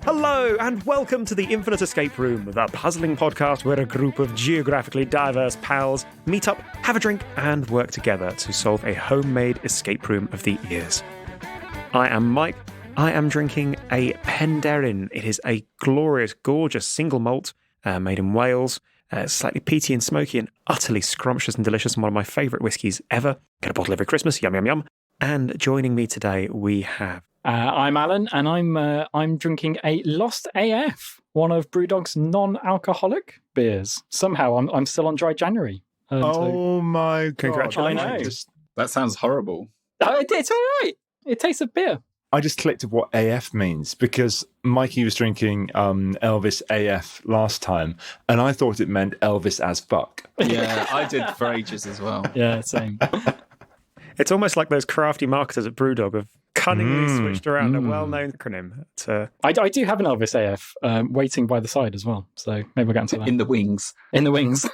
Hello and welcome to the Infinite Escape Room, the puzzling podcast where a group of geographically diverse pals meet up, have a drink, and work together to solve a homemade escape room of the ears. I am Mike. I am drinking a Penderyn. It is a glorious, gorgeous single malt made in Wales. Slightly peaty and smoky and utterly scrumptious and delicious, and one of my favourite whiskies ever. Get a bottle every Christmas, yum, yum, yum. And joining me today, we have... I'm Alan, and I'm drinking a Lost AF, one of Brewdog's non-alcoholic beers. Somehow, I'm still on dry January. Oh my God. Congratulations. I know. That sounds horrible. It's all right. It tastes of beer. I just clicked at what AF means because Mikey was drinking Elvis AF last time, and I thought it meant Elvis as fuck. Yeah, I did for ages as well. Yeah, same. It's almost like those crafty marketers at Brewdog have cunningly switched around a well-known acronym. I do have an Elvis AF waiting by the side as well, so maybe we'll get into that. In the wings. In the wings.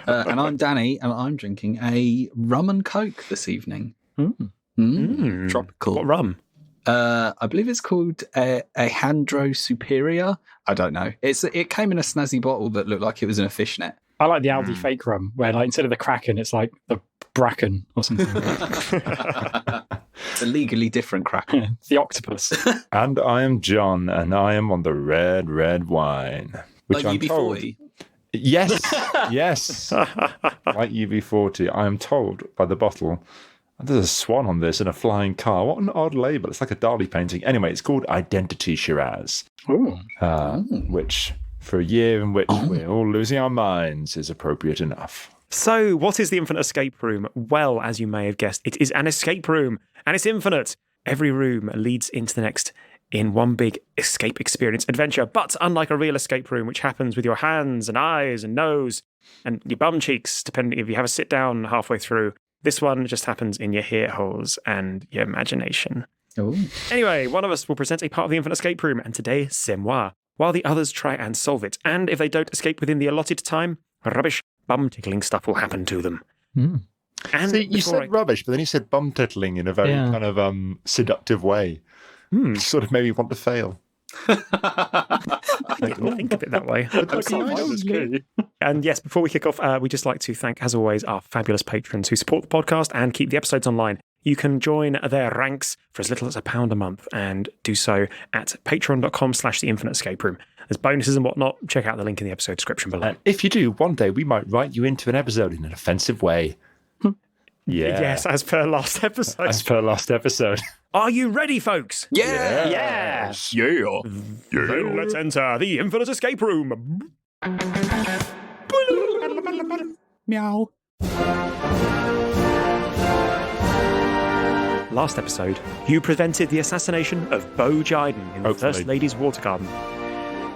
And I'm Danny, and I'm drinking a rum and coke this evening. Tropical. What rum? I believe it's called a Handro Superior. I don't know. It came in a snazzy bottle that looked like it was in a fishnet. I like the Aldi fake rum, where like instead of the Kraken, it's like the Bracken or something. It's a legally different crack. The octopus. And I am John, and I am on the red wine. Which Like I'm told... UB40. Yes, yes. Like UB40. I am told by the bottle... There's a swan on this and a flying car. What an odd label. It's like a Dali painting. Anyway, it's called Identity Shiraz. Which, for a year in which we're all losing our minds, is appropriate enough. So, what is the Infinite Escape Room? Well, as you may have guessed, it is an escape room, and it's infinite. Every room leads into the next in one big escape experience adventure. But unlike a real escape room, which happens with your hands and eyes and nose and your bum cheeks, depending if you have a sit down halfway through, this one just happens in your ear holes and your imagination. Ooh. Anyway, one of us will present a part of the Infinite Escape Room, and today, c'est moi, while the others try and solve it. And if they don't escape within the allotted time, rubbish, bum-tickling stuff will happen to them. And see, you said rubbish, but then you said bum-tickling in a very kind of seductive way. Sort of made me want to fail. I didn't think of it that way. And yes, before we kick off, we'd just like to thank, as always, our fabulous patrons who support the podcast and keep the episodes online. You can join their ranks for as little as £1 a month and do so at patreon.com/The Infinite Escape Room. There's bonuses and whatnot. Check out the link in the episode description below. And if you do, one day we might write you into an episode in an offensive way. Yeah. Yes, as per last episode. As per last episode. Are you ready, folks? Yeah. Yes. Yeah. Then let's enter the Infinite Escape Room. Meow. Last episode, you prevented the assassination of Bo Jiden in the Hopefully. First Lady's Water Garden.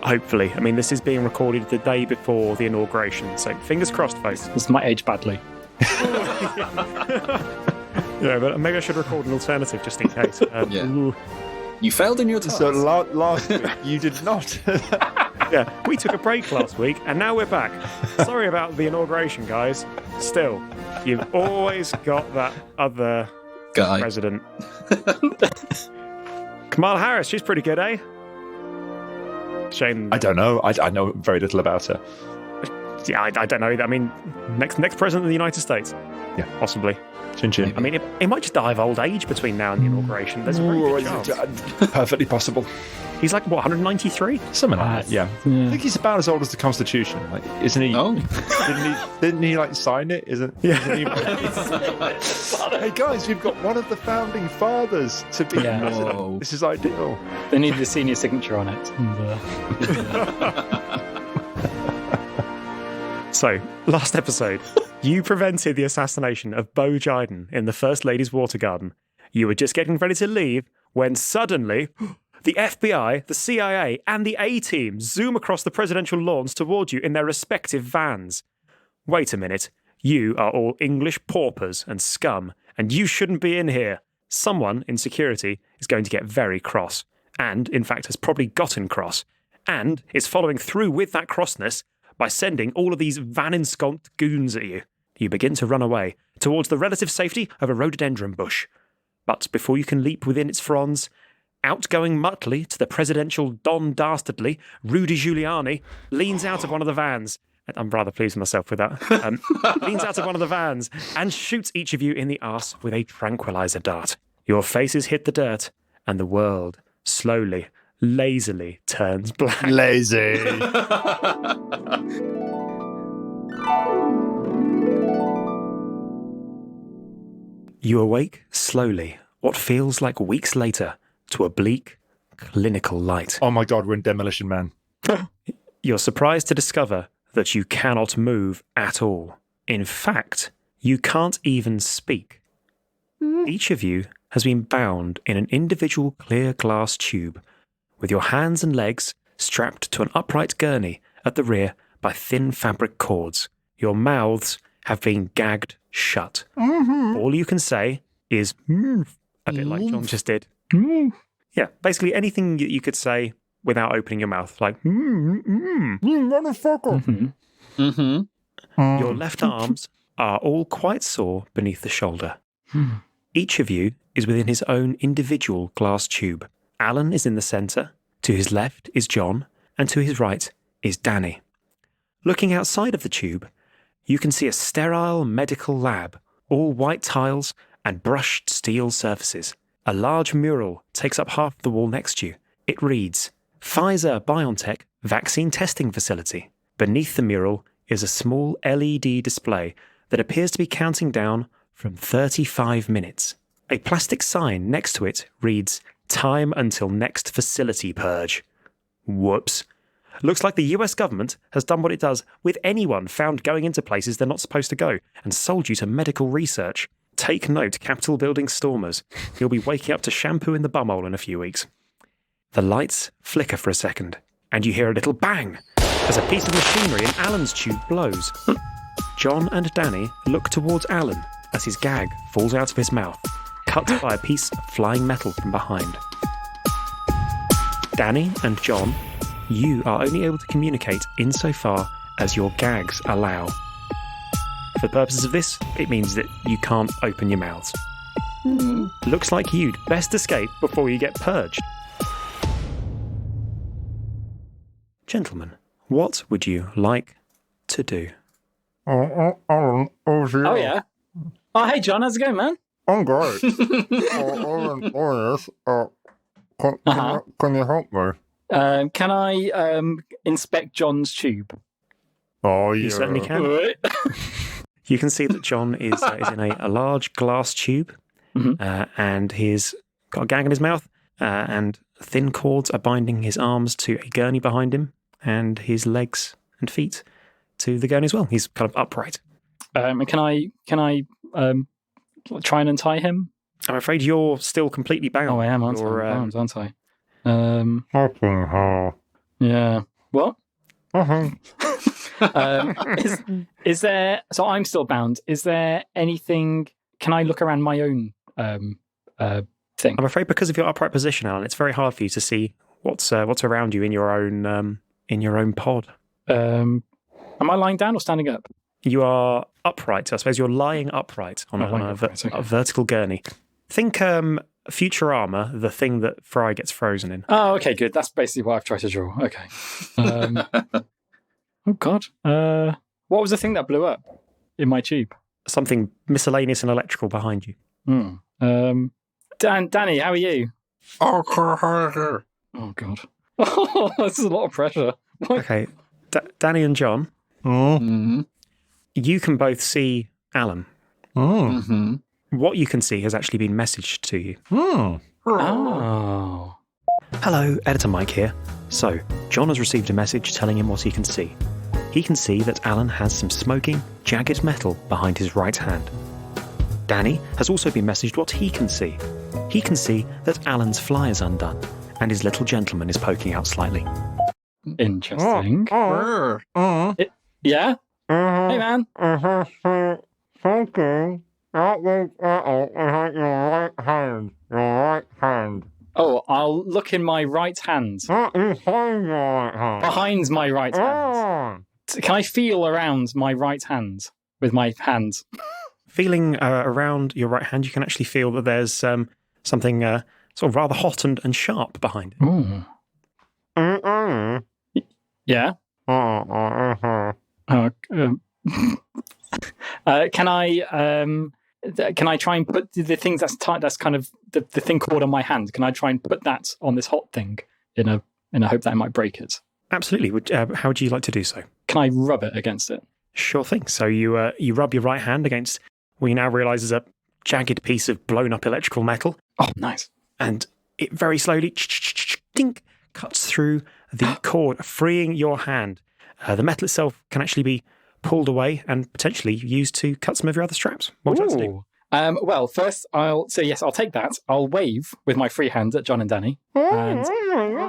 Hopefully. I mean, this is being recorded the day before the inauguration, so fingers crossed, folks. This might age badly. Yeah, but maybe I should record an alternative just in case. Yeah. You failed in your task. So last week you did not. Yeah, we took a break last week, and now we're back. Sorry about the inauguration, guys. Still, you've always got that other Guy. president. Kamala Harris, she's pretty good, eh? Shame. I don't know. I know very little about her. Yeah, I don't know. I mean, next president of the United States. Yeah. Possibly. Chin chin. I mean, it might just die of old age between now and the inauguration. There's a very good chance. Perfectly possible. He's like, what, 193? Something like that, yeah. I think he's about as old as the Constitution. Like, isn't he? Oh. Didn't he like sign it? Isn't he? Hey guys, we've got one of the founding fathers to be president. Whoa. This is ideal. They need the senior signature on it. So, last episode, you prevented the assassination of Bo Jiden in the First Lady's Water Garden. You were just getting ready to leave when suddenly the FBI, the CIA, and the A-Team zoom across the presidential lawns towards you in their respective vans. Wait a minute. You are all English paupers and scum, and you shouldn't be in here. Someone in security is going to get very cross, and, in fact, has probably gotten cross, and is following through with that crossness by sending all of these van-ensconced goons at you. You begin to run away towards the relative safety of a rhododendron bush. But before you can leap within its fronds, outgoing Muttley to the presidential Don Dastardly, Rudy Giuliani, leans out of one of the vans. I'm rather pleased with myself with that. Leans out of one of the vans and shoots each of you in the arse with a tranquilizer dart. Your faces hit the dirt, and the world slowly, lazily turns black. Lazy. You awake slowly, what feels like weeks later, to a bleak, clinical light. Oh my God, we're in Demolition Man. You're surprised to discover that you cannot move at all. In fact, you can't even speak. Each of you has been bound in an individual clear glass tube, with your hands and legs strapped to an upright gurney at the rear by thin fabric cords. Your mouths have been gagged shut. All you can say is a bit like John just did. Yeah, basically anything you could say without opening your mouth, like Motherfucker. Your left arms are all quite sore beneath the shoulder. Each of you is within his own individual glass tube. Alan is in the centre, to his left is John, and to his right is Danny. Looking outside of the tube, you can see a sterile medical lab, all white tiles and brushed steel surfaces. A large mural takes up half the wall next to you. It reads, Pfizer Biontech Vaccine Testing Facility. Beneath the mural is a small LED display that appears to be counting down from 35 minutes. A plastic sign next to it reads, Time until next facility purge. Whoops. Looks like the US government has done what it does with anyone found going into places they're not supposed to go and sold you to medical research. Take note, Capitol building stormers. You'll be waking up to shampoo in the bumhole in a few weeks. The lights flicker for a second, and you hear a little bang as a piece of machinery in Alan's tube blows. John and Danny look towards Alan as his gag falls out of his mouth, cut by a piece of flying metal from behind. Danny and John, you are only able to communicate insofar as your gags allow. For the purposes of this, it means that you can't open your mouths. Looks like you'd best escape before you get purged. Gentlemen, what would you like to do? Oh, yeah. Oh, hey, John, how's it going, man? I'm great. Can you help me? Can I inspect John's tube? Oh, yeah. You certainly can. You can see that John is in a large glass tube, and he's got a gag in his mouth, and thin cords are binding his arms to a gurney behind him, and his legs and feet to the gurney as well. He's kind of upright. And can I try and untie him? I'm afraid you're still completely bound. Oh, I am, aren't You're, I? Bound, aren't I? Yeah. What? Is there? So I'm still bound. Is there anything? Can I look around my own thing? I'm afraid because of your upright position, Alan, it's very hard for you to see what's around you in your own pod. Am I lying down or standing up? You are upright. I suppose you're lying upright on a vertical gurney. Think Futurama, the thing that Fry gets frozen in. Oh, okay, good. That's basically what I've tried to draw. Okay. Oh, God. What was the thing that blew up in my tube? Something miscellaneous and electrical behind you. Danny, how are you? Oh, God. Oh, this is a lot of pressure. Okay, Danny and John, you can both see Alan. What you can see has actually been messaged to you. Oh. Hello, Editor Mike here. So, John has received a message telling him what he can see. He can see that Alan has some smoking, jagged metal behind his right hand. Danny has also been messaged what he can see. He can see that Alan's fly is undone, and his little gentleman is poking out slightly. Interesting. Yeah? Hey, man. Something that was your right hand. Oh, I'll look in my right hand. Behind your right hand. Behind my right hand. Can I feel around my right hand with my hands? feeling around your right hand, you can actually feel that there's something sort of rather hot and sharp behind it. Ooh. Yeah. Can I try and put the things that's tight? That's kind of the thing cord on my hand. Can I try and put that on this hot thing in a hope that it might break it? Absolutely. How would you like to do so? Can I rub it against it? Sure thing. So you rub your right hand against what you now realise is a jagged piece of blown up electrical metal, Oh, nice. and it very slowly dink, cuts through the cord, freeing your hand. The metal itself can actually be pulled away and potentially used to cut some of your other straps. What would you like to do? Well, first I'll say yes. I'll take that. I'll wave with my free hand at John and Danny, and hello, you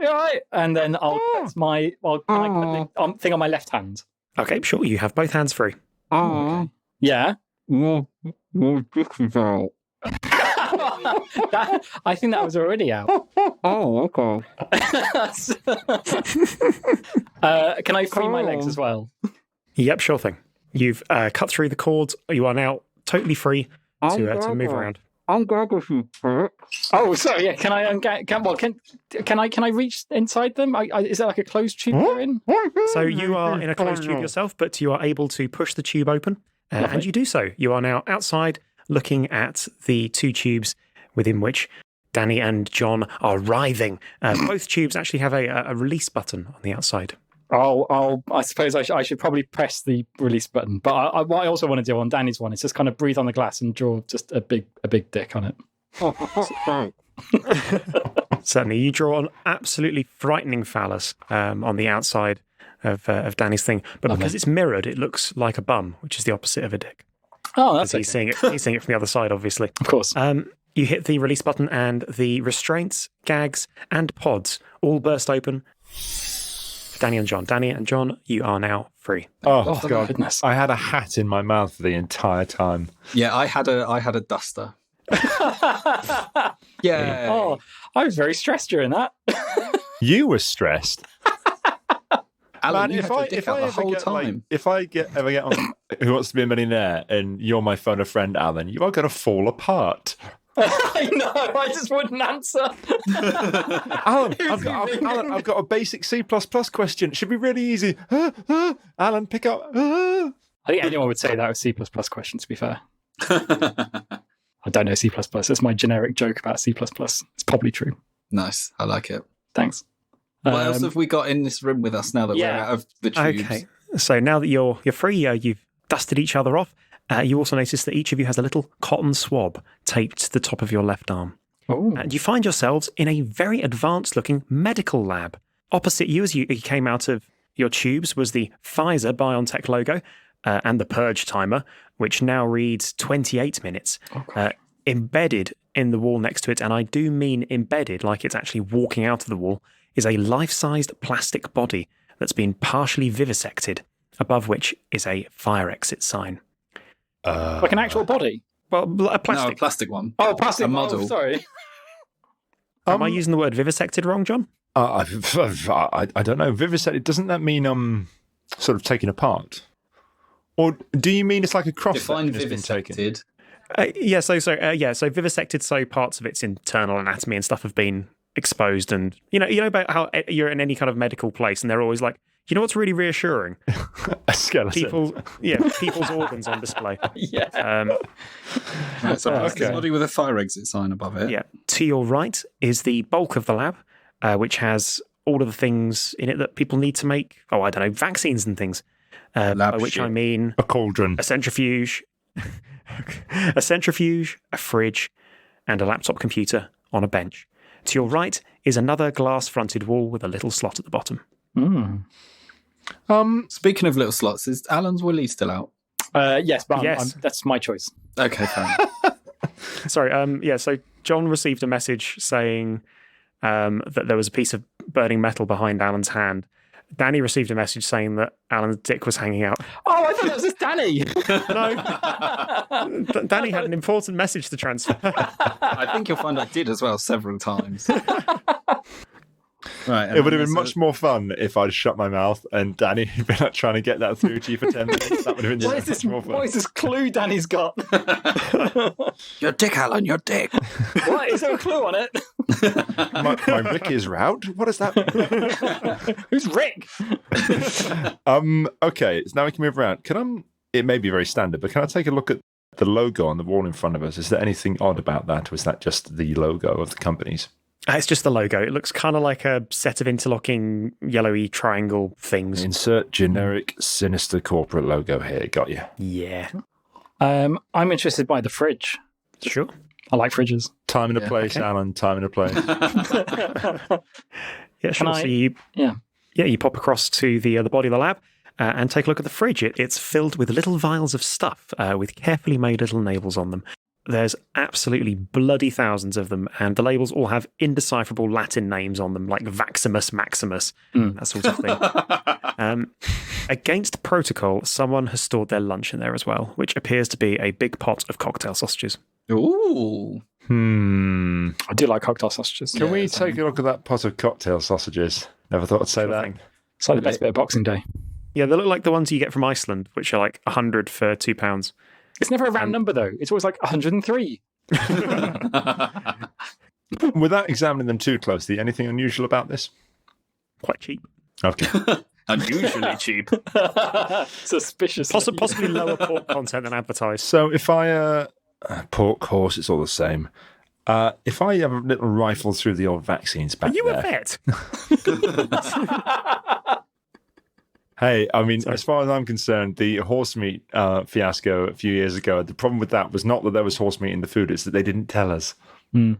all right? And then I'll put my can I put the thing on my left hand. Okay, sure. You have both hands free. Okay. Yeah. Your dick is out. I think that was already out. Oh, okay. Can I free my legs as well? Yep, sure thing. You've cut through the cords. You are now totally free to move around. I'm gagging you, prick. Oh, sorry. Yeah. Can I can I reach inside them? Is there like a closed tube they're in? So you are in a closed tube yourself, but you are able to push the tube open, and you do so. You are now outside looking at the two tubes within which Danny and John are writhing. Both tubes actually have a release button on the outside. I suppose I should probably press the release button. But what I also want to do on Danny's one is just kind of breathe on the glass and draw just a big dick on it. Certainly, you draw an absolutely frightening phallus on the outside of Danny's thing, but because it's mirrored, it looks like a bum, which is the opposite of a dick. Oh, that's He's seeing it. He's seeing it from the other side, obviously. Of course. You hit the release button, and the restraints, gags, and pods all burst open. Danny and John, you are now free. Oh, God. Goodness. I had a hat in my mouth the entire time. Yeah, I had a duster. Yeah. Oh, I was very stressed during that. You were stressed. Alan, Man, you had your dick out the whole time. If I ever get on Who Wants to Be a Millionaire and you're my phone friend, Alan, you are going to fall apart. I know, I just wouldn't answer. Alan, I've got a basic C++ question. It should be really easy. Alan, pick up. I think anyone would say that was C++ question, to be fair. I don't know C++. That's my generic joke about C++. It's probably true. Nice. I like it. Thanks. What else have we got in this room with us now that we're out of the tubes? Okay, so now that you're free, you've dusted each other off. You also notice that each of you has a little cotton swab taped to the top of your left arm. Oh. And you find yourselves in a very advanced-looking medical lab. Opposite you, as you came out of your tubes, was the Pfizer Biontech logo and the purge timer, which now reads 28 minutes. Embedded in the wall next to it, and I do mean embedded, like it's actually walking out of the wall, is a life-sized plastic body that's been partially vivisected, above which is a fire exit sign. Like an actual body? Well, a plastic. No, a plastic one. Oh, plastic. A model. Oh, sorry. Am I using the word vivisected wrong, John? I don't know. Vivisected, doesn't that mean sort of taken apart? Or do you mean it's like a cross Define section has been taken? vivisected. So vivisected, so parts of its internal anatomy and stuff have been exposed, and you know about how you're in any kind of medical place and they're always like, you know what's really reassuring? A skeleton. People's organs on display. Yeah. It's a plastic body with a fire exit sign above it. Yeah. To your right is the bulk of the lab, which has all of the things in it that people need to make, vaccines and things. By which I mean a cauldron, a centrifuge, a fridge, and a laptop computer on a bench. To your right is another glass-fronted wall with a little slot at the bottom. Speaking of little slots, is Alan's Willy still out? Yes, but Yes. that's my choice. Okay, fair enough. Sorry. So John received a message saying that there was a piece of burning metal behind Alan's hand. Danny received a message saying that Alan's dick was hanging out. Oh, I thought that was just Danny. No, Danny had an important message to transfer. I think you'll find I did as well several times. Right. It would have been much more fun if I'd shut my mouth and Danny had been trying to get that through to you for 10 minutes. That would have been much more fun. What is this clue Danny's got? Your dick, Alan, your dick. What? Is there a clue on it? My Rick is route? What is that? Who's Rick? Okay, so now we can move around. It may be very standard, but can I take a look at the logo on the wall in front of us? Is there anything odd about that, or is that just the logo of the companies? It's just the logo. It looks kind of like a set of interlocking yellowy triangle things. Insert generic sinister corporate logo here. Got you. Yeah. I'm interested by the fridge. Sure. I like fridges. Time and a place, okay. Alan. Time and a place. Yeah, sure. So you pop across to the body of the lab and take a look at the fridge. It's filled with little vials of stuff with carefully made little labels on them. There's absolutely bloody thousands of them, and the labels all have indecipherable Latin names on them, like Vaximus Maximus, that sort of thing. Against protocol, someone has stored their lunch in there as well, which appears to be a big pot of cocktail sausages. Ooh. I do like cocktail sausages. Can we take a look at that pot of cocktail sausages? Never thought I'd say that. Thing. It's like the best bit of Boxing Day. Yeah, they look like the ones you get from Iceland, which are like 100 for £2. It's never a round number, though. It's always like 103. Without examining them too closely, anything unusual about this? Quite cheap. Okay. Unusually cheap. Suspicious. Possibly lower pork content than advertised. So if I... pork, horse, it's all the same. If I have a little rifle through the old vaccines back Are you there... a vet? Hey, I mean, as far as I'm concerned, the horse meat fiasco a few years ago, the problem with that was not that there was horse meat in the food, it's that they didn't tell us. Like,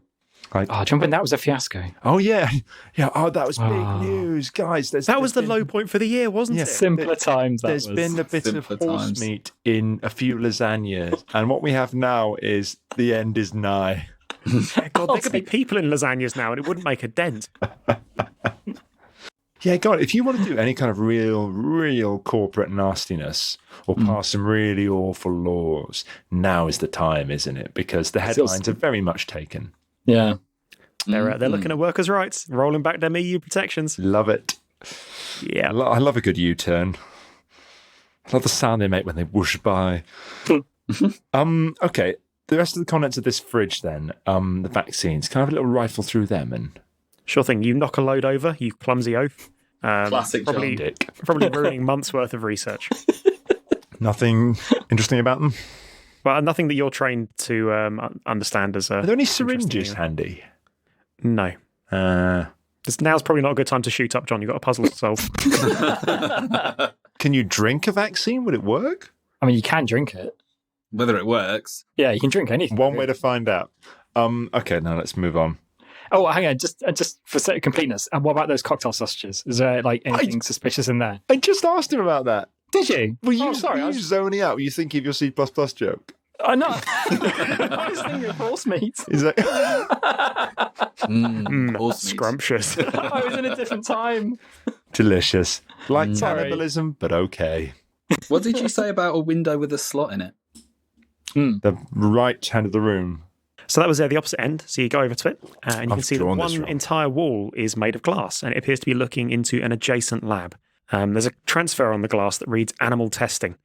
do you remember when that was a fiasco? oh, yeah. Yeah, that was big news. Guys, That was the low point for the year, wasn't it? Simpler times, There's been a bit of horse meat in a few lasagnas, and what we have now is the end is nigh. God, there could be people in lasagnas now, and it wouldn't make a dent. Yeah, God, if you want to do any kind of real corporate nastiness or pass some really awful laws, now is the time, isn't it? Because the headlines are very much taken. Yeah. They're looking at workers' rights, rolling back them EU protections. Love it. Yeah. I love a good U-turn. I love the sound they make when they whoosh by. Okay, the rest of the contents of this fridge then, the vaccines, can I have a little rifle through them? And Sure thing. You knock a load over, you clumsy oath. Classic John probably, Dick. probably ruining months' worth of research. Nothing interesting about them? Well, nothing that you're trained to understand as a... Are there any syringes handy? No. Now's probably not a good time to shoot up, John. You've got a puzzle to solve. Can you drink a vaccine? Would it work? I mean, you can drink it. Whether it works. Yeah, you can drink anything. One way to find out. Okay, now let's move on. Oh, hang on, just for sake of completeness. And what about those cocktail sausages? Is there like anything suspicious in there? I just asked him about that. Did you? Well, you, sorry, you zoning out. Were you thinking of your C++ joke? I know. I was thinking of horse meat. Is that... Horse meat. Scrumptious. I was in a different time. Delicious. Like Sorry. cannibalism, but okay. What did you say about a window with a slot in it? The right hand of the room. So that was the opposite end. So you go over to it, and you can I've see that drawn this one wrong. entire wall is made of glass, and it appears to be looking into an adjacent lab. There's a transfer on the glass that reads animal testing.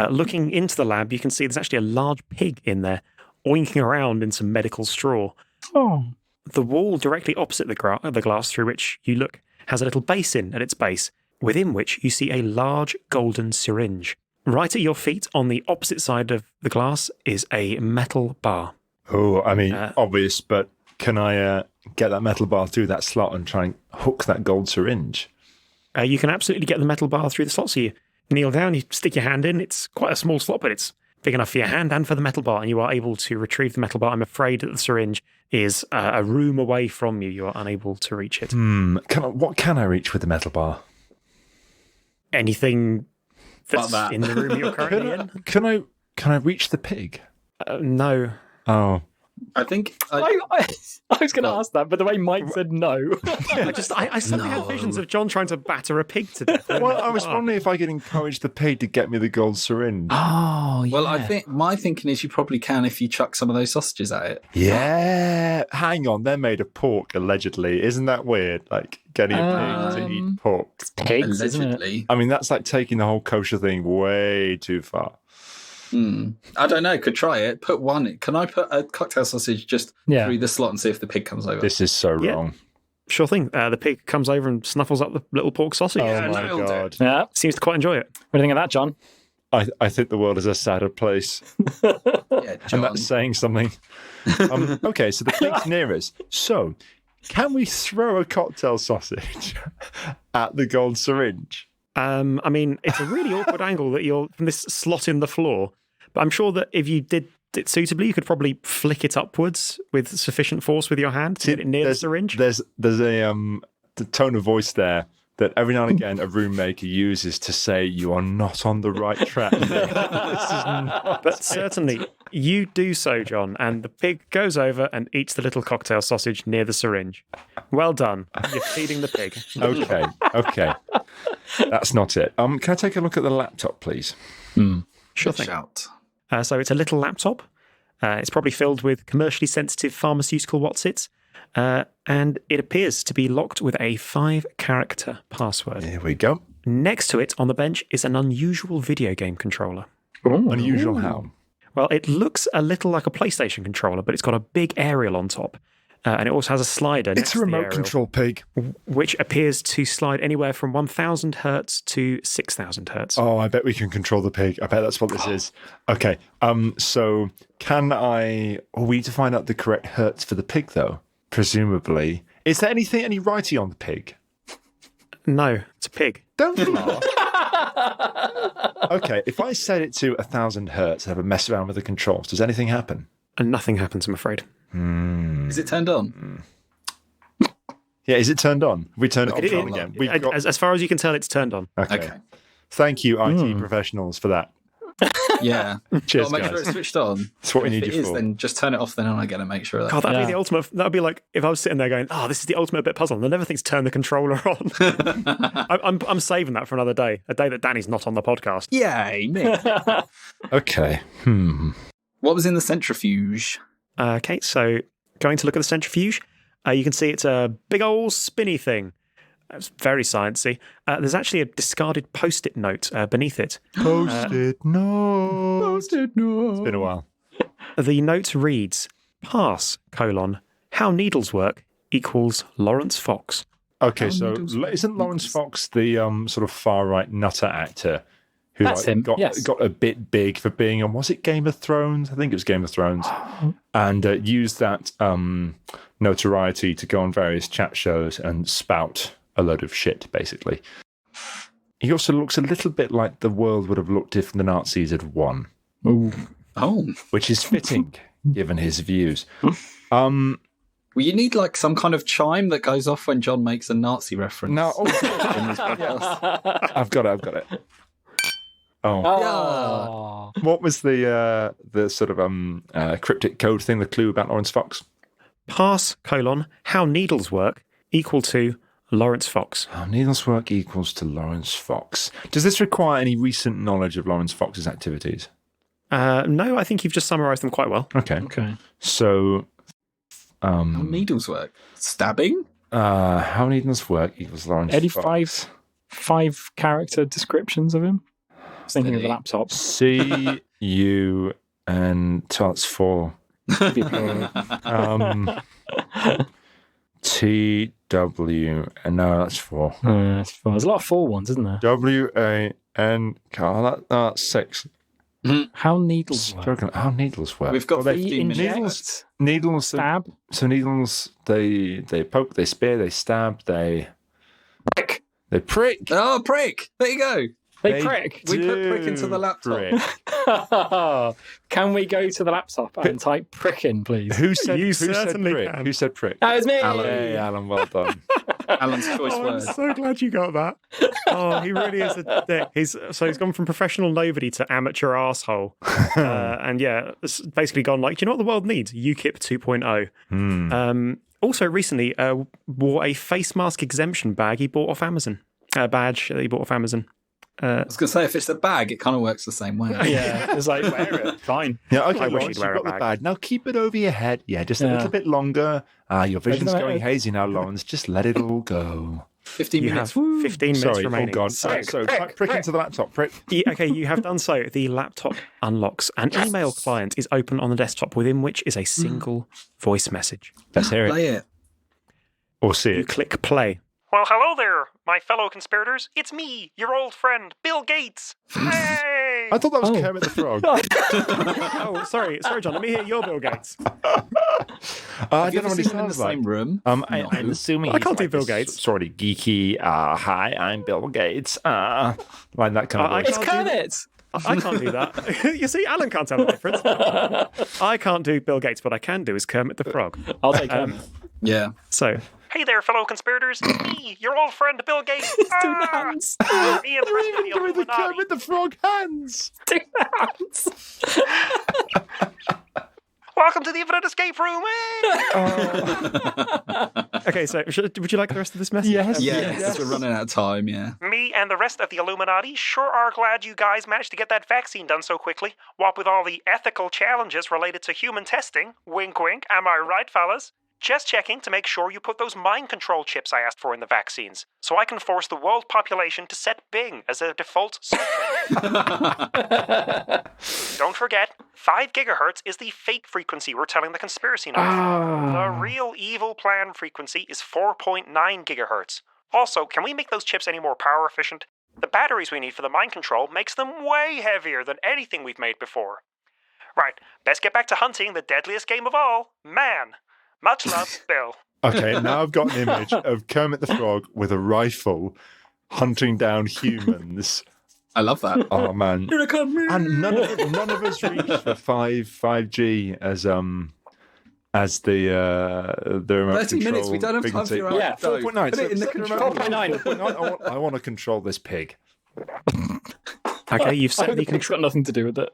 Looking into the lab, you can see there's actually a large pig in there, oinking around in some medical straw. Oh. The wall directly opposite the glass through which you look has a little basin at its base, within which you see a large golden syringe. Right at your feet, on the opposite side of the glass, is a metal bar. Oh, I mean, obvious, but can I get that metal bar through that slot and try and hook that gold syringe? You can absolutely get the metal bar through the slot. So you kneel down, you stick your hand in. It's quite a small slot, but it's big enough for your hand and for the metal bar, and you are able to retrieve the metal bar. I'm afraid that the syringe is a room away from you. You are unable to reach it. What can I reach with the metal bar? Anything that's that. in the room you're currently in? Can I reach the pig? No. Oh, I think I was going to ask that, but the way Mike said no. I suddenly had visions of John trying to batter a pig to death. Well, I was wondering if I could encourage the pig to get me the gold syringe. Oh, yeah. Well, I think my thinking is you probably can if you chuck some of those sausages at it. Yeah. Hang on, they're made of pork, allegedly. Isn't that weird? Like getting a pig to eat pork. pigs, isn't it? Allegedly. I mean, that's like taking the whole kosher thing way too far. I don't know. Could try it. Put one in. Can I put a cocktail sausage just through the slot and see if the pig comes over? This is so wrong. Sure thing. The pig comes over and snuffles up the little pork sausage. Oh my nailed God. Yeah. Seems to quite enjoy it. What do you think of that, John? I think the world is a sadder place. Yeah, And John. that's saying something. Okay, so the pig's near us. So, can we throw a cocktail sausage at the gold syringe? I mean, it's a really awkward angle that you're from this slot in the floor. But I'm sure that if you did it suitably, you could probably flick it upwards with sufficient force with your hand to get it near the syringe. There's a the tone of voice there that every now and again a room maker uses to say you are not on the right track. This is not But certainly, you do so, John, and the pig goes over and eats the little cocktail sausage near the syringe. Well done. You're feeding the pig. okay. That's not it. Can I take a look at the laptop, please? Sure Good thing. shout. So it's a little laptop. It's probably filled with commercially sensitive pharmaceutical whatsits. And it appears to be locked with a 5-character password. Here we go. Next to it on the bench is an unusual video game controller. Unusual how? Well, it looks a little like a PlayStation controller, but it's got a big aerial on top. And it also has a slider. It's next a to the remote aerial, control pig. which appears to slide anywhere from 1,000 hertz to 6,000 hertz. Oh, I bet we can control the pig. I bet that's what this is. Okay. So we need to find out the correct hertz for the pig, though. Presumably. Is there any writing on the pig? No, it's a pig. Don't laugh. Okay, if I set it to 1,000 hertz and have a mess around with the controls, does anything happen? And nothing happens, I'm afraid. Is it turned on? Yeah, is it turned on? We turn it It- on it- again. We've got... As far as you can tell, it's turned on. Okay. Thank you, IT professionals, for that. Yeah. Cheers, Gotta make sure guys. it's switched on. That's what we If need it you is, for. then just turn it off then and I gotta make sure of that. God, that'd Yeah. be the ultimate. That'd be like if I was sitting there going, "Oh, this is the ultimate bit puzzle," and I never think to turn the controller on. I'm saving that for another day, a day that Danny's not on the podcast. Yay, me. Okay. What was in the centrifuge? Okay, so going to look at the centrifuge, you can see it's a big old spinny thing. It's very sciencey. There's actually a discarded post-it note beneath it. Post-it note. Post-it note. It's been a while. The note reads, "Pass, how needles work equals Lawrence Fox." Okay, so isn't Lawrence Fox the sort of far-right nutter actor who That's him, got yes. a bit big for being on, was it Game of Thrones? I think it was Game of Thrones. And used that notoriety to go on various chat shows and spout a load of shit, basically. He also looks a little bit like the world would have looked if the Nazis had won, Oh. which is fitting given his views. Well, you need like some kind of chime that goes off when John makes a Nazi reference. Now, in this podcast. I've got it. Oh. Oh. What was the sort of cryptic code thing, the clue about Lawrence Fox? Pass, how needles work equal to Lawrence Fox. How needles work equals to Lawrence Fox. Does this require any recent knowledge of Lawrence Fox's activities? No, I think you've just summarised them quite well. Okay. Okay. So, How needles work? Stabbing? how needles work equals Lawrence Any Fox. five character descriptions of him? I was thinking of the laptop. C-U and so that's 4. T-W, and no, that's 4. There's a lot of 4 ones, isn't there? W-A-N, that's 6. How needles work? Struggling. How needles work? We've got Well, they- 15 minutes. Inject, Needles, stab, so needles, they poke, they spear, they stab, they prick. prick. Oh, prick! There you go. They prick. We put prick into the laptop. Prick. Can we go to the laptop and type prick in, please? Who said certainly prick? can. Who said prick? That was me. Alan. Hey, Alan, well done. Alan's choice Oh, I'm word. so glad you got that. Oh, he really is a dick. He's gone from professional nobody to amateur asshole, and yeah, it's basically gone like, do you know what the world needs? UKIP 2.0. Also, recently wore a face mask exemption bag he bought off Amazon. A badge that he bought off Amazon. I was going to say, if it's a bag, it kind of works the same way. Yeah, it's like, wear it. Fine. Yeah, okay, I wish Lawrence, you'd wear you've a got the bag. bag. Now keep it over your head. Yeah, just a Yeah. little bit longer. Your vision's Isn't that going it? hazy now, Lawrence. Just let it all go. 15 You minutes. have 15 minutes Sorry, remaining. oh God. So, So prick into the laptop, prick. okay, you have done so. The laptop unlocks. An email client is open on the desktop, within which is a single voice message. Let's hear it. Play it. Or see You it. click play. Well, hello there, my fellow conspirators. It's me, your old friend, Bill Gates. Hey! I thought that was Oh. Kermit the Frog. Oh, sorry, John. Let me hear your Bill Gates. I Have you don't know ever what he seen him in the sounds like. same room? I'm assuming I he's can't do like Bill this Gates. Sort of geeky. Hi, I'm Bill Gates. Like that kind of I voice. It's can't do- Kermit. I can't do that. You see, Alan can't tell the difference. I can't do Bill Gates. What I can do is Kermit the Frog. I'll take Kermit. Yeah. So, hey there, fellow conspirators. It's me, your old friend, Bill Gates. Two hands. Me and the rest of the Give me the Illuminati. Kermit the Frog hands. Two hands. Welcome to the Infinite Escape Room. Okay, so would you like the rest of this message? Yes. Yeah, because we're running out of time, yeah. Me and the rest of the Illuminati sure are glad you guys managed to get that vaccine done so quickly. What with all the ethical challenges related to human testing. Wink, wink. Am I right, fellas? Just checking to make sure you put those mind control chips I asked for in the vaccines, so I can force the world population to set Bing as a default search engine. Don't forget, 5 gigahertz is the fake frequency we're telling the conspiracy now. The real evil plan frequency is 4.9 gigahertz. Also, can we make those chips any more power efficient? The batteries we need for the mind control makes them way heavier than anything we've made before. Right, best get back to hunting the deadliest game of all, man. Much love, Bill. Okay, now I've got an image of Kermit the Frog with a rifle hunting down humans. I love that. Oh man! Here I come. And none of us reached the 5G as the remote 30 minutes, we don't have time for your frequency. Yeah, 4.9. Put it in the control. 4.9. I want to control this pig. Okay, you've I set hope the the pig's got nothing to do with it.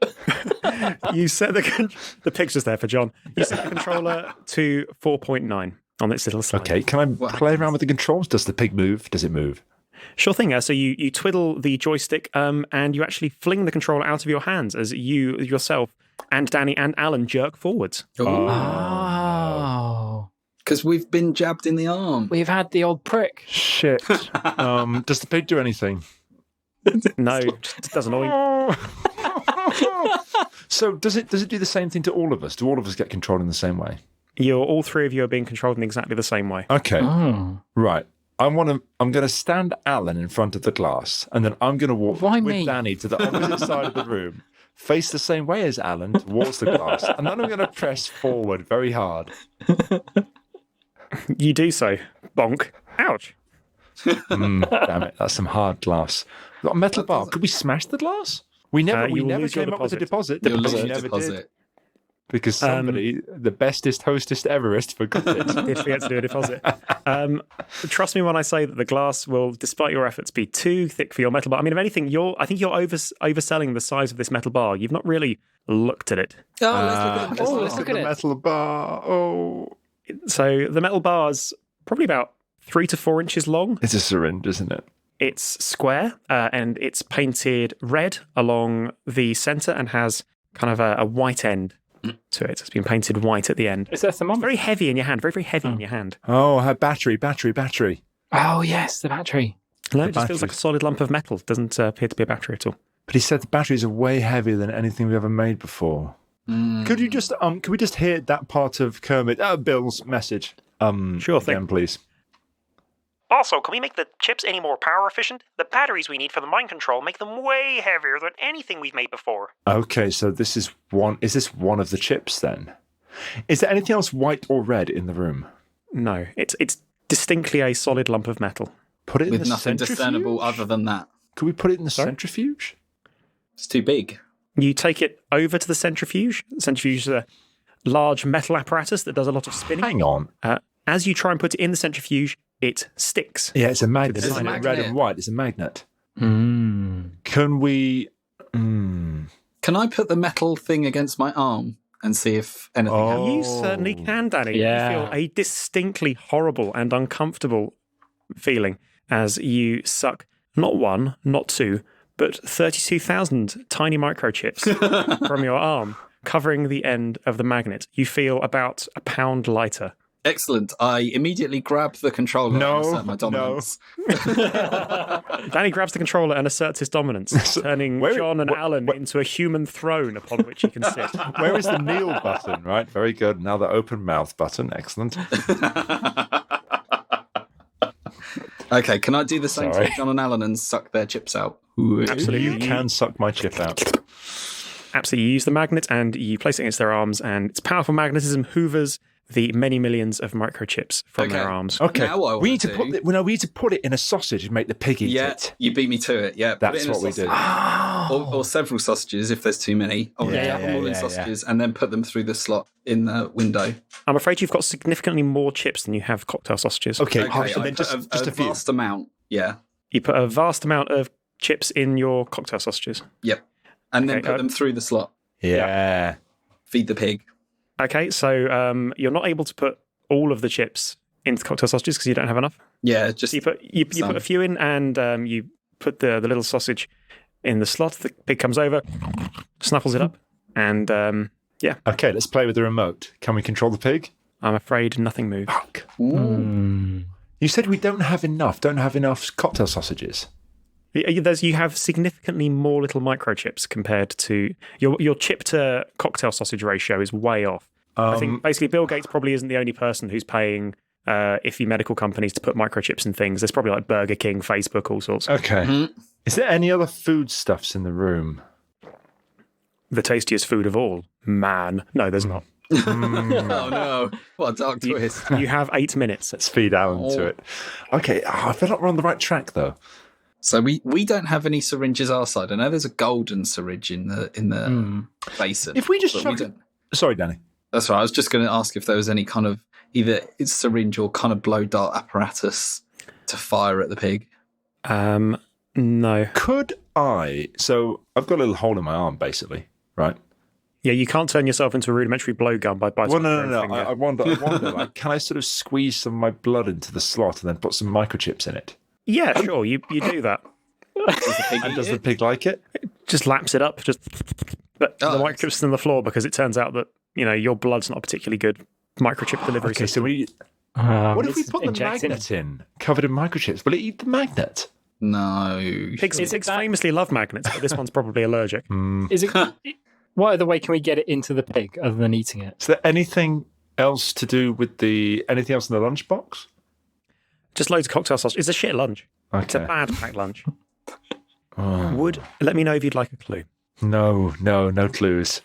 You set the picture's there for John. You set the controller to 4.9 on its little slide. Okay, can I play around with the controls? Does the pig move? Does it move? Sure thing. So you twiddle the joystick and you actually fling the controller out of your hands as you yourself and Danny and Alan jerk forwards. Oh. Because we've been jabbed in the arm. We've had the old prick. Shit. Does the pig do anything? No, it just doesn't annoy. So does it do the same thing to all of us? Do all of us get controlled in the same way? All 3 of you are being controlled in exactly the same way. Okay. Oh. Right. I'm going to stand Alan in front of the glass, and then I'm going to walk Why with me? Danny to the opposite side of the room, face the same way as Alan towards the glass, and then I'm going to press forward very hard. You do so. Bonk. Ouch. Damn it, that's some hard glass. We've got a metal bar. Could we smash the glass? We never You will lose your came up with a deposit. You'll lose We your never deposit. did. Because somebody, the bestest hostess everest, forgot it. Did forget to do a deposit. Trust me when I say that the glass will, despite your efforts, be too thick for your metal bar. I mean, if anything, I think you're overselling the size of this metal bar. You've not really looked at it. Let's look at the it. metal bar. Oh. So the metal bar's probably about 3 to 4 inches long. It's a syringe, isn't it? It's square and it's painted red along the centre and has kind of a white end to it. It's been painted white at the end. Is there a thermometer? Very heavy in your hand, very, very heavy in your hand. Oh, her battery. Oh, yes, the battery. No, it just feels like batteries. a solid lump of metal. It doesn't appear to be a battery at all. But he said the batteries are way heavier than anything we've ever made before. Could you just could we just hear that part of Kermit Bill's message? Sure thing. Again, please. Also, can we make the chips any more power efficient? The batteries we need for the mind control make them way heavier than anything we've made before. Okay, so this is one. Is this one of the chips then? Is there anything else white or red in the room? No, it's distinctly a solid lump of metal. Put it in With the nothing centrifuge? discernible other than that. Could we put it in the Sorry? centrifuge? It's too big. You take it over to the centrifuge. The centrifuge is a large metal apparatus that does a lot of spinning. Hang on. As you try and put it in the centrifuge, it sticks. Yeah, it's a magnet. It's Isn't a it? Red magnet. and white. It's a magnet. Mm. Can we... Can I put the metal thing against my arm and see if anything happens? You certainly can, Danny. Yeah. You feel a distinctly horrible and uncomfortable feeling as you suck not one, not two, but 32,000 tiny microchips from your arm, covering the end of the magnet. You feel about a pound lighter. Excellent. I immediately grab the controller No, and assert my dominance. Danny grabs the controller and asserts his dominance, turning where- John and where- Alan into a human throne upon which he can sit. Where is the kneel button? Right, very good. Now the open mouth button. Excellent. Okay, can I do the same Sorry. to John and Alan and suck their chips out? Absolutely. You can suck my chip out. Absolutely. You use the magnet and you place it against their arms, and its powerful magnetism hoovers the many millions of microchips from their arms. Okay, Now what I we need to wanna put we need to put it in a sausage and make the pig eat Yeah, it. you beat me to it. Yeah, put That's it in a what we sausage. do. Or several sausages if there's too many. Or Yeah, have them all in yeah. sausages and then put them through the slot in the window. I'm afraid you've got significantly more chips than you have cocktail sausages. Okay, Okay, and I then put just a few. vast amount. Yeah. You put a vast amount of chips in your cocktail sausages. Yep. And then Okay, put them through the slot. Yeah. Feed the pig. Okay, so you're not able to put all of the chips into the cocktail sausages because you don't have enough. Yeah, just So you put a few in, and you put the little sausage in the slot. The pig comes over, snuffles it up, and Okay, let's play with the remote. Can we control the pig? I'm afraid nothing moves. Fuck. Mm. You said we don't have enough cocktail sausages. You have significantly more little microchips compared to your chip to cocktail sausage ratio is way off. I think basically Bill Gates probably isn't the only person who's paying iffy medical companies to put microchips in things. There's probably like Burger King, Facebook, all sorts. Okay. Mhm. Is there any other foodstuffs in the room? The tastiest food of all, man. No, there's not. Oh no. What a dark twist. You have 8 minutes. Let's feed Alan to it. Okay, I feel like we're on the right track though. So we don't have any syringes our side. I know there's a golden syringe in the basin. If we just but chuck it... don't. Sorry, Danny. That's right. I was just going to ask if there was any kind of either it's syringe or kind of blow dart apparatus to fire at the pig. No. Could I... So I've got a little hole in my arm, basically, right? Yeah, you can't turn yourself into a rudimentary blowgun by biting Well, your own no. finger. I wonder, like, can I sort of squeeze some of my blood into the slot and then put some microchips in it? Yeah, sure, you do that. Does the pig And eat does the it? pig like it? Just laps it up, but Oh, the microchips in the floor because it turns out that, your blood's not a particularly good microchip delivery Okay, so system. what if we it's put the injecting- magnet in, covered in microchips? Will it eat the magnet? No. Pigs Is it that- famously love magnets, but this one's probably allergic. Is it? What other way can we get it into the pig other than eating it? Is there anything else to do with anything else in the lunchbox? Just loads of cocktail sauce. It's a shit lunch. It's a Okay. bad packed lunch. Oh. Let me know if you'd like a clue. No clues.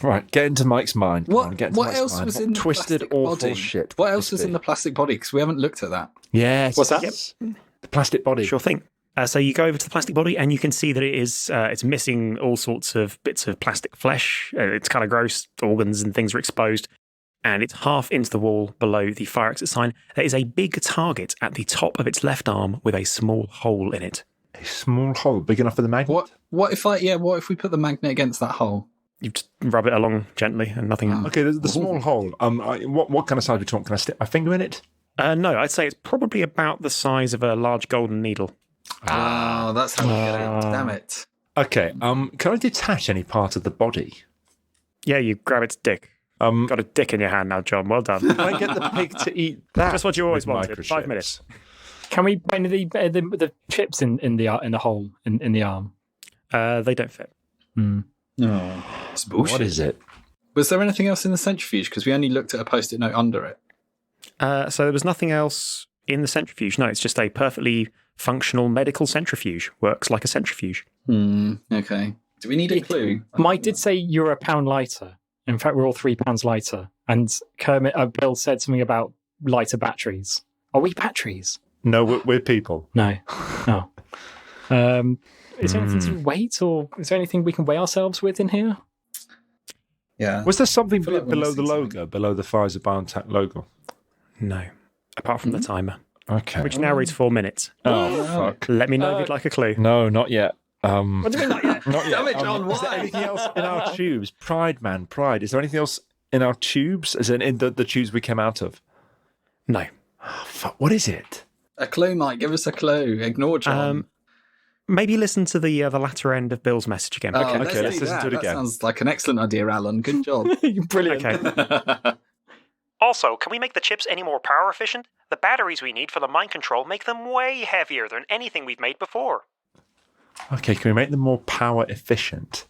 Right, get into Mike's mind. Come on, get into What Mike's else mind. was What in the twisted, plastic awful body? shit? What would else this was be? in the plastic body? Because we haven't looked at that. Yes. What's that? yes. The plastic body. Sure thing. So you go over to the plastic body and you can see that it's missing all sorts of bits of plastic flesh. It's kind of gross. Organs and things are exposed. And it's half into the wall below the fire exit sign. There is a big target at the top of its left arm with a small hole in it. A small hole big enough for the magnet. What if we put the magnet against that hole? You just rub it along gently and nothing. Okay, the small hole. What kind of size are we talking? Can I stick my finger in it? No, I'd say it's probably about the size of a large golden needle. Oh, that's how we get it. Damn it. Okay. Can I detach any part of the body? Yeah, you grab its dick. Got a dick in your hand now, John. Well done. Can I get the pig to eat that? Just what you always with wanted. 5 microchips? minutes. Can we put the chips in the hole in the arm? They don't fit. No. It's bullshit. What is it? Was there anything else in the centrifuge? Because we only looked at a post-it note under it. So there was nothing else in the centrifuge. No, it's just a perfectly functional medical centrifuge. Works like a centrifuge. Okay. Do we need a clue? Mike did say you're a pound lighter. In fact, we're all 3 pounds lighter. And Bill said something about lighter batteries. Are we batteries? No, we're people. No. Oh. Is there anything to weight, or is there anything we can weigh ourselves with in here? Yeah. Was there something feel like we're below the missing logo, below the Pfizer Biontech logo? No, apart from the timer, Okay. which now reads 4 minutes. Oh, fuck. Let me know if you'd like a clue. No, not yet. What do you mean not yet? Not yet. Damn it, John, Is there why? anything else in our tubes? Pride, man, pride. Is there anything else in our tubes? As in the tubes we came out of? No. Oh, fuck. What is it? A clue, Mike. Give us a clue. Ignore John. Maybe listen to the latter end of Bill's message again. Oh, okay, let's let's do listen to it that. again. That sounds like an excellent idea, Alan. Good job. Brilliant. Okay. Also, can we make the chips any more power efficient? The batteries we need for the mind control make them way heavier than anything we've made before. Okay, can we make them more power efficient?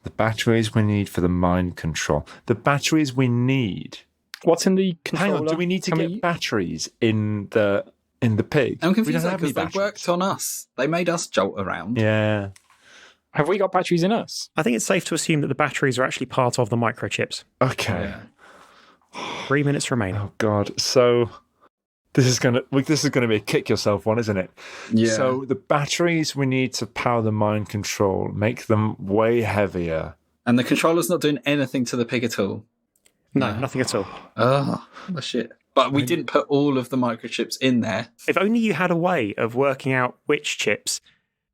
The batteries we need for the mind control. The batteries we need. What's in the controller? Hang on, do we need to Can get batteries in the pig? I'm We confused don't have any because they batteries. worked on us. They made us jolt around. Yeah. Have we got batteries in us? I think it's safe to assume that the batteries are actually part of the microchips. Okay. Yeah. 3 minutes remaining. Oh God. So this is gonna be a kick yourself one, isn't it? Yeah. So the batteries we need to power the mind control make them way heavier. And the controller's not doing anything to the pig at all. No, nothing at all. Oh, shit. But we didn't put all of the microchips in there. If only you had a way of working out which chips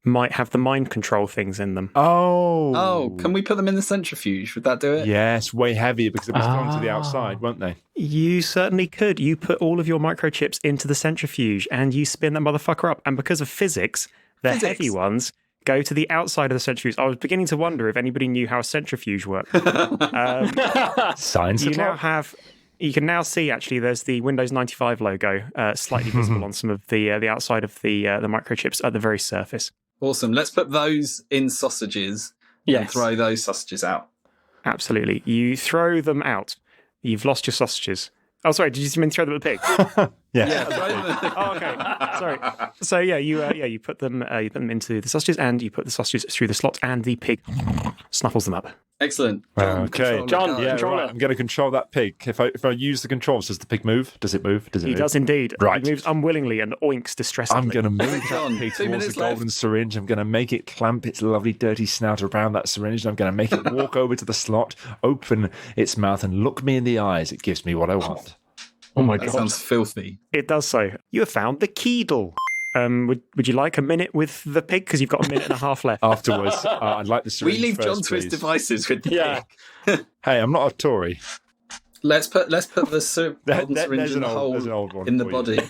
might have the mind control things in them. Oh, can we put them in the centrifuge? Would that do it? Yes, way heavier because they'll be thrown to the outside, won't they? You certainly could. You put all of your microchips into the centrifuge and you spin that motherfucker up. And because of physics, the heavy ones go to the outside of the centrifuge. I was beginning to wonder if anybody knew how a centrifuge worked. Science You o'clock. now have. You can now see actually there's the Windows 95 logo slightly visible on some of the outside of the microchips at the very surface. Awesome. Let's put those in sausages and Yes. throw those sausages out. Absolutely. You throw them out. You've lost your sausages. Oh, sorry. Did you mean throw them at the pig? Yeah. Throw them- Oh, okay. Sorry. So you put them into the sausages and you put the sausages through the slot and the pig snuffles them up. Excellent. Okay. controller, John, go. Yeah, Controller. right. I'm going to control that pig. If I use the controls, does the pig move? Does it move? Does it He move? does indeed. Right. He moves unwillingly and oinks distressingly. I'm going to move John, that pig 2 towards minutes the golden syringe. I'm going to make it clamp its lovely dirty snout around that syringe. And I'm going to make it walk over to the slot, open its mouth and look me in the eyes. It gives me what I want. Oh my That god. sounds filthy. It does so. You have found the Keedle. Would you like a minute with the pig? Because you've got a minute and a half left. Afterwards, I'd like the syringe We leave first, John to his please. devices with the Yeah. pig. Hey, I'm not a Tory. Let's put the golden syringe There's in the there's an hole old one in the for you.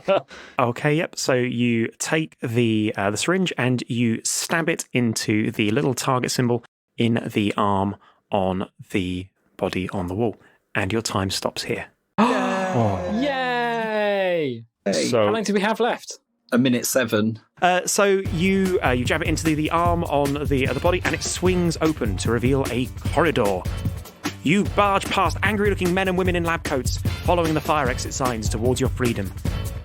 body. Okay, yep. So you take the syringe and you stab it into the little target symbol in the arm on the body on the wall, and your time stops here. Oh. Yay! How So long do we have left? A minute 7. So you jab it into the arm on the body, and it swings open to reveal a corridor. You barge past angry-looking men and women in lab coats, following the fire exit signs towards your freedom.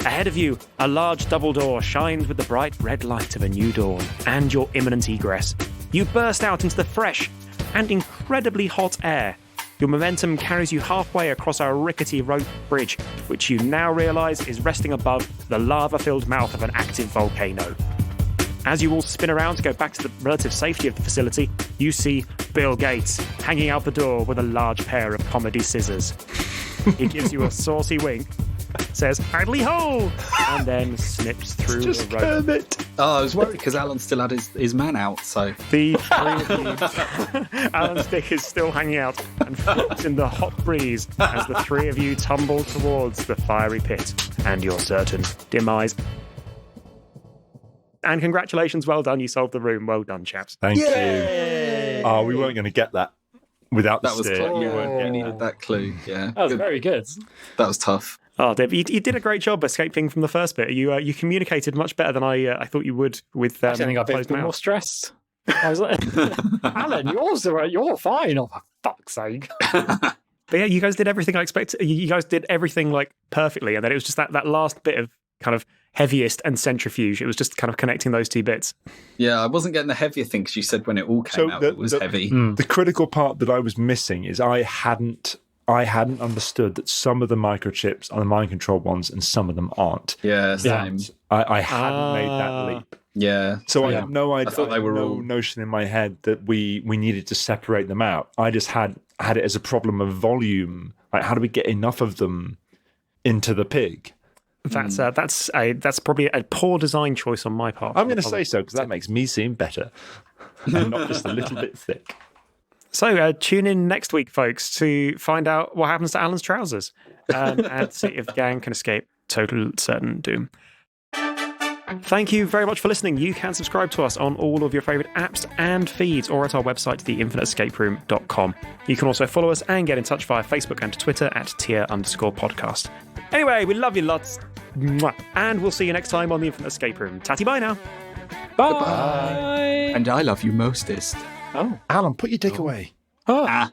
Ahead of you, a large double door shines with the bright red light of a new dawn and your imminent egress. You burst out into the fresh and incredibly hot air. Your momentum carries you halfway across a rickety rope bridge, which you now realise is resting above the lava-filled mouth of an active volcano. As you all spin around to go back to the relative safety of the facility, you see Bill Gates hanging out the door with a large pair of comedy scissors. He gives you a saucy wink, says, "Idly ho!" and then snips through the rope. Kermit. Oh, I was worried because Alan still had his man out, so... The three of you, Alan's dick is still hanging out and floats in the hot breeze as the three of you tumble towards the fiery pit and your certain demise. And congratulations, well done, you solved the room. Well done, chaps. Thank you. Oh, we weren't going to get that without the That was steer. close. We Yeah, weren't we getting needed that clue. Yeah, That was Good. very good. That was tough. Oh, Deb, you did a great job escaping from the first bit. You communicated much better than I thought you would with I don't think I've closed been more mouth. stressed. I was like, Alan, you're fine. Oh, for fuck's sake. But yeah, you guys did everything I expected. You guys did everything like perfectly, and then it was just that last bit of kind of heaviest and centrifuge. It was just kind of connecting those two bits. Yeah, I wasn't getting the heavier thing because you said when it all came out it was heavy. The critical part that I was missing is I hadn't understood that some of the microchips are the mind control ones and some of them aren't. Yeah, same. I hadn't made that leap. Yeah. So I Yeah. had no idea. I thought they were no all- notion in my head that we needed to separate them out. I just had it as a problem of volume. Like, how do we get enough of them into the pig? That's probably a poor design choice on my part. I'm going to say so because that makes me seem better and not just a little bit thick. So tune in next week, folks, to find out what happens to Alan's trousers and see if the gang can escape total certain doom. Thank you very much for listening. You can subscribe to us on all of your favourite apps and feeds or at our website, theinfiniteescaperoom.com. You can also follow us and get in touch via Facebook and Twitter at tier_podcast. Anyway, we love you lots. Mwah. And we'll see you next time on The Infinite Escape Room. Tatty bye now. Bye. And I love you mostest. Oh. Alan, put your dick away. Oh. Ah.